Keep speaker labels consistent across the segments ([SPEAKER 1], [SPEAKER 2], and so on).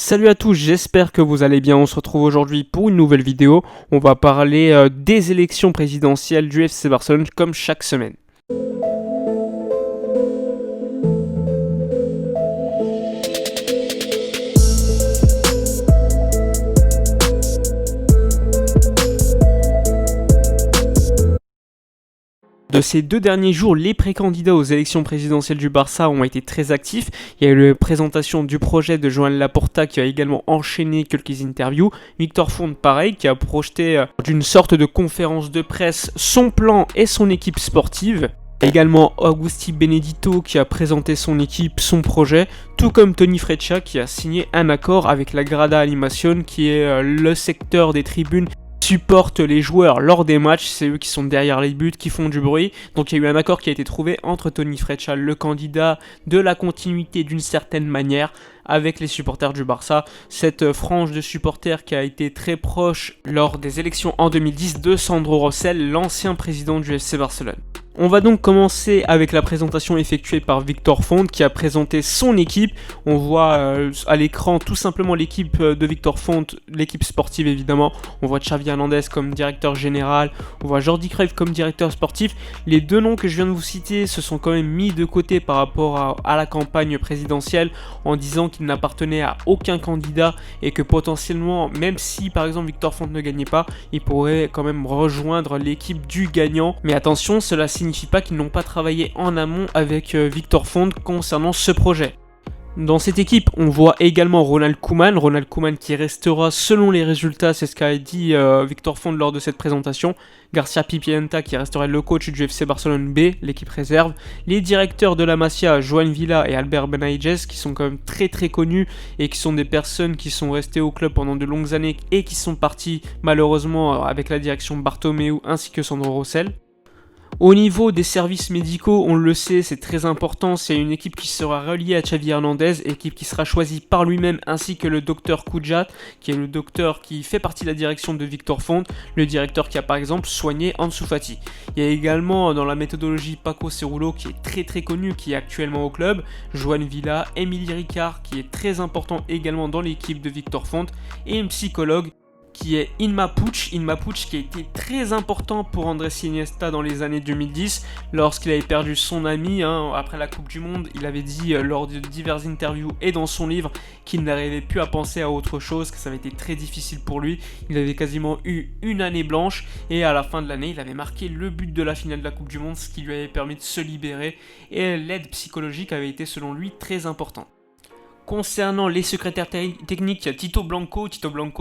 [SPEAKER 1] Salut à tous, j'espère que vous allez bien. On se retrouve aujourd'hui pour une nouvelle vidéo. On va parler des élections présidentielles du FC Barcelone comme chaque semaine. De ces 2 derniers jours, les précandidats aux élections présidentielles du Barça ont été très actifs. Il y a eu la présentation du projet de Joan Laporta qui a également enchaîné quelques interviews. Victor Font, pareil, qui a projeté d'une sorte de conférence de presse son plan et son équipe sportive. Également Agustí Benedito qui a présenté son équipe, son projet, tout comme Toni Freixa qui a signé un accord avec la Grada Animación qui est le secteur des tribunes supportent les joueurs lors des matchs, c'est eux qui sont derrière les buts, qui font du bruit. Donc il y a eu un accord qui a été trouvé entre Toni Freixa, le candidat de la continuité d'une certaine manière, avec les supporters du Barça. Cette frange de supporters qui a été très proche lors des élections en 2010 de Sandro Rosell, l'ancien président du FC Barcelone. On va donc commencer avec la présentation effectuée par Victor Font qui a présenté son équipe. On voit à l'écran tout simplement l'équipe de Victor Font, l'équipe sportive évidemment. On voit Xavi Hernandez comme directeur général, on voit Jordi Cruyff comme directeur sportif. Les deux noms que je viens de vous citer se sont quand même mis de côté par rapport à la campagne présidentielle en disant qu'ils n'appartenaient à aucun candidat et que potentiellement, même si par exemple Victor Font ne gagnait pas, il pourrait quand même rejoindre l'équipe du gagnant. Mais attention, cela signifie pas qu'ils n'ont pas travaillé en amont avec Victor Font concernant ce projet. Dans cette équipe, on voit également Ronald Koeman qui restera selon les résultats, c'est ce qu'a dit Victor Font lors de cette présentation. Garcia Pimienta qui resterait le coach du FC Barcelone B, l'équipe réserve. Les directeurs de la Masia, Joan Vila et Albert Benaiges, qui sont quand même très connus et qui sont des personnes qui sont restées au club pendant de longues années et qui sont partis malheureusement avec la direction Bartomeu ainsi que Sandro Rosell. Au niveau des services médicaux, on le sait, c'est très important, c'est une équipe qui sera reliée à Xavi Hernandez, équipe qui sera choisie par lui-même ainsi que le docteur Kudjat, qui est le docteur qui fait partie de la direction de Victor Font, le directeur qui a par exemple soigné Ansu Fati. Il y a également dans la méthodologie Paco Cerulo qui est très connu, qui est actuellement au club, Joan Vila, Emily Ricard qui est très important également dans l'équipe de Victor Font, et un psychologue qui est Inma Puig qui a été très important pour Andrés Iniesta dans les années 2010 lorsqu'il avait perdu son ami après la Coupe du Monde. Il avait dit lors de diverses interviews et dans son livre qu'il n'arrivait plus à penser à autre chose, que ça avait été très difficile pour lui. Il avait quasiment eu une année blanche et à la fin de l'année il avait marqué le but de la finale de la Coupe du Monde, ce qui lui avait permis de se libérer, et l'aide psychologique avait été selon lui très importante. Concernant les secrétaires techniques, il y a Tito Blanco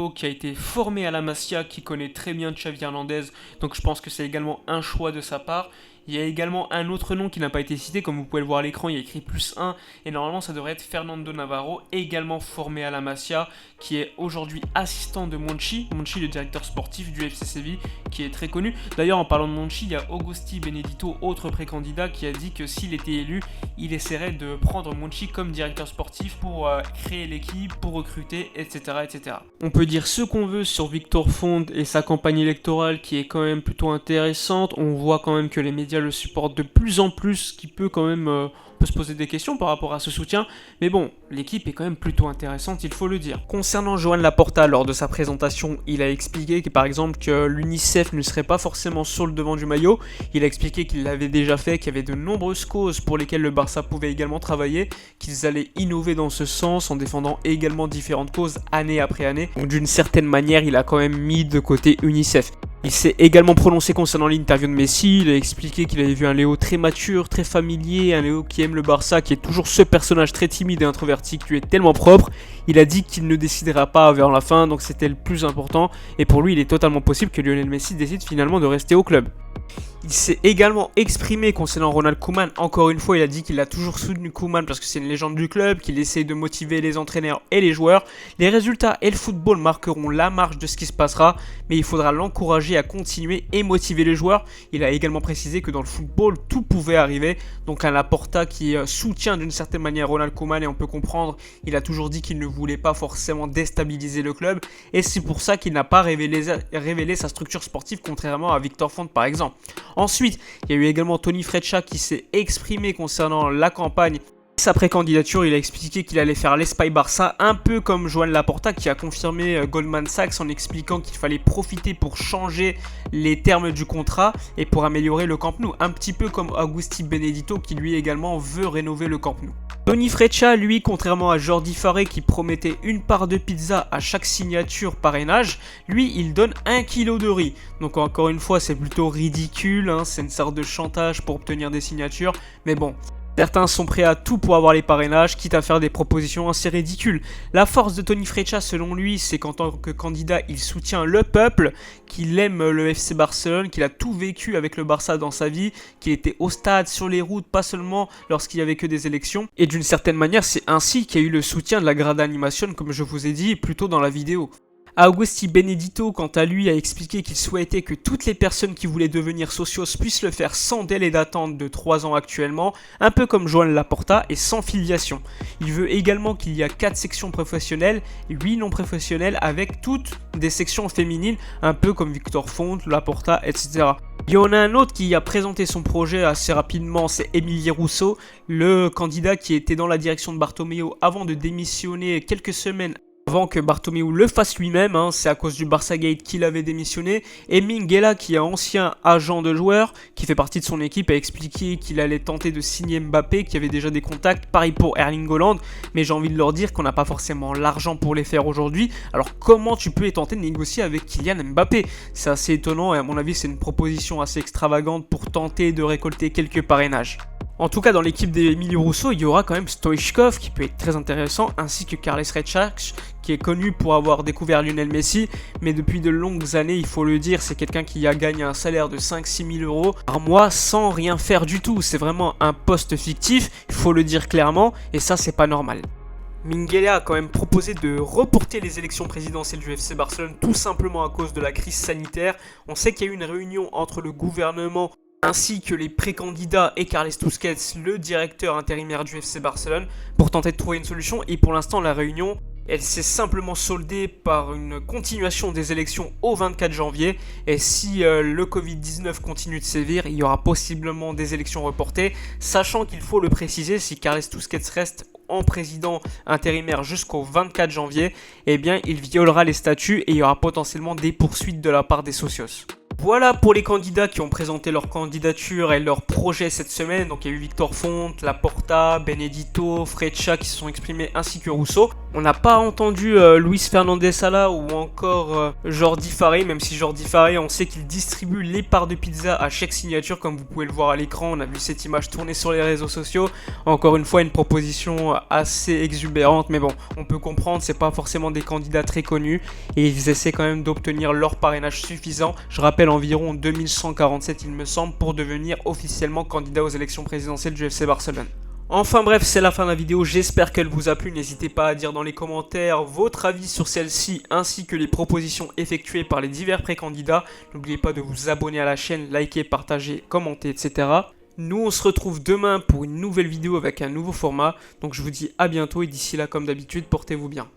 [SPEAKER 1] qui a été formé à la Masia, qui connaît très bien Xavi Hernandez, donc je pense que c'est également un choix de sa part. Il y a également un autre nom qui n'a pas été cité, comme vous pouvez le voir à l'écran, il y a écrit +1, et normalement ça devrait être Fernando Navarro, également formé à la Masia, qui est aujourd'hui assistant de Monchi, le directeur sportif du FC Séville, qui est très connu. D'ailleurs, en parlant de Monchi, il y a Agustí Benedito, autre précandidat, qui a dit que s'il était élu, il essaierait de prendre Monchi comme directeur sportif pour créer l'équipe, pour recruter, etc. On peut dire ce qu'on veut sur Victor Font et sa campagne électorale qui est quand même plutôt intéressante. On voit quand même que les médias le supportent de plus en plus, ce qui peut quand même on peut se poser des questions par rapport à ce soutien, mais bon, l'équipe est quand même plutôt intéressante, il faut le dire. Concernant Joan Laporta, lors de sa présentation, il a expliqué que par exemple que l'UNICEF ne serait pas forcément sur le devant du maillot. Il a expliqué qu'il l'avait déjà fait, qu'il y avait de nombreuses causes pour lesquelles le Barça pouvait également travailler, qu'ils allaient innover dans ce sens en défendant également différentes causes année après année. Donc d'une certaine manière, il a quand même mis de côté UNICEF. Il s'est également prononcé concernant l'interview de Messi, il a expliqué qu'il avait vu un Léo très mature, très familier, un Léo qui aime le Barça, qui est toujours ce personnage très timide et introverti qui lui est tellement propre. Il a dit qu'il ne décidera pas vers la fin, donc c'était le plus important, et pour lui il est totalement possible que Lionel Messi décide finalement de rester au club. Il s'est également exprimé concernant Ronald Koeman. Encore une fois, il a dit qu'il a toujours soutenu Koeman parce que c'est une légende du club, qu'il essaie de motiver les entraîneurs et les joueurs. Les résultats et le football marqueront la marge de ce qui se passera, mais il faudra l'encourager à continuer et motiver les joueurs. Il a également précisé que dans le football, tout pouvait arriver. Donc un Laporta qui soutient d'une certaine manière Ronald Koeman, et on peut comprendre, il a toujours dit qu'il ne voulait pas forcément déstabiliser le club, et c'est pour ça qu'il n'a pas révélé sa structure sportive, contrairement à Victor Font par exemple. Ensuite, il y a eu également Toni Freixa qui s'est exprimé concernant la campagne Sa pré-candidature, il a expliqué qu'il allait faire l'Espagne Barça, un peu comme Joan Laporta qui a confirmé Goldman Sachs en expliquant qu'il fallait profiter pour changer les termes du contrat et pour améliorer le Camp Nou, un petit peu comme Agustí Benedito qui lui également veut rénover le Camp Nou. Toni Freccia, lui, contrairement à Jordi Farré qui promettait une part de pizza à chaque signature parrainage, lui, il donne 1 kg de riz. Donc encore une fois, c'est plutôt ridicule, hein, c'est une sorte de chantage pour obtenir des signatures, mais bon. Certains sont prêts à tout pour avoir les parrainages, quitte à faire des propositions assez ridicules. La force de Toni Freccia, selon lui, c'est qu'en tant que candidat, il soutient le peuple, qu'il aime le FC Barcelone, qu'il a tout vécu avec le Barça dans sa vie, qu'il était au stade, sur les routes, pas seulement lorsqu'il n'y avait que des élections. Et d'une certaine manière, c'est ainsi qu'il y a eu le soutien de la Grada Animation, comme je vous ai dit plus tôt dans la vidéo. Agustí Benedito, quant à lui, a expliqué qu'il souhaitait que toutes les personnes qui voulaient devenir socios puissent le faire sans délai d'attente de 3 ans actuellement, un peu comme Joan Laporta, et sans filiation. Il veut également qu'il y ait 4 sections professionnelles et 8 non professionnelles avec toutes des sections féminines, un peu comme Victor Font, Laporta, etc. Il y en a un autre qui a présenté son projet assez rapidement, c'est Émilie Rousseau, le candidat qui était dans la direction de Bartomeu avant de démissionner quelques semaines avant que Bartomeu le fasse lui-même, hein, c'est à cause du Barça Gate qu'il avait démissionné. Et Minguella, qui est ancien agent de joueur, qui fait partie de son équipe, a expliqué qu'il allait tenter de signer Mbappé, qui avait déjà des contacts, pareil pour Erling Haaland, mais j'ai envie de leur dire qu'on n'a pas forcément l'argent pour les faire aujourd'hui. Alors comment tu peux tenter de négocier avec Kylian Mbappé? C'est assez étonnant et à mon avis c'est une proposition assez extravagante pour tenter de récolter quelques parrainages. En tout cas, dans l'équipe d'Emilio Rousseau, il y aura quand même Stoichkov qui peut être très intéressant, ainsi que Carles Rexach, qui est connu pour avoir découvert Lionel Messi, mais depuis de longues années, il faut le dire, c'est quelqu'un qui a gagné un salaire de 5-6 000 euros par mois sans rien faire du tout. C'est vraiment un poste fictif, il faut le dire clairement, et ça, c'est pas normal. Minguella a quand même proposé de reporter les élections présidentielles du FC Barcelone tout simplement à cause de la crise sanitaire. On sait qu'il y a eu une réunion entre le gouvernement ainsi que les précandidats et Carles Tusquets, le directeur intérimaire du FC Barcelone, pour tenter de trouver une solution. Et pour l'instant, la réunion, elle s'est simplement soldée par une continuation des élections au 24 janvier. Et si le Covid-19 continue de sévir, il y aura possiblement des élections reportées, sachant qu'il faut le préciser, si Carles Tusquets reste en président intérimaire jusqu'au 24 janvier, eh bien il violera les statuts et il y aura potentiellement des poursuites de la part des socios. Voilà pour les candidats qui ont présenté leur candidature et leur projet cette semaine. Donc il y a eu Victor Font, Laporta, Benedito, Freccia qui se sont exprimés ainsi que Rousseau. On n'a pas entendu Luis Fernandez Sala ou encore Jordi Farré, même si Jordi Farré, on sait qu'il distribue les parts de pizza à chaque signature, comme vous pouvez le voir à l'écran. On a vu cette image tourner sur les réseaux sociaux. Encore une fois, une proposition assez exubérante, mais bon, on peut comprendre, c'est pas forcément des candidats très connus et ils essaient quand même d'obtenir leur parrainage suffisant. Je rappelle environ 2147 il me semble pour devenir officiellement candidat aux élections présidentielles du FC Barcelone. Enfin bref, c'est la fin de la vidéo, j'espère qu'elle vous a plu, n'hésitez pas à dire dans les commentaires votre avis sur celle-ci ainsi que les propositions effectuées par les divers précandidats. N'oubliez pas de vous abonner à la chaîne, liker, partager, commenter, etc. Nous on se retrouve demain pour une nouvelle vidéo avec un nouveau format, donc je vous dis à bientôt et d'ici là comme d'habitude, portez-vous bien.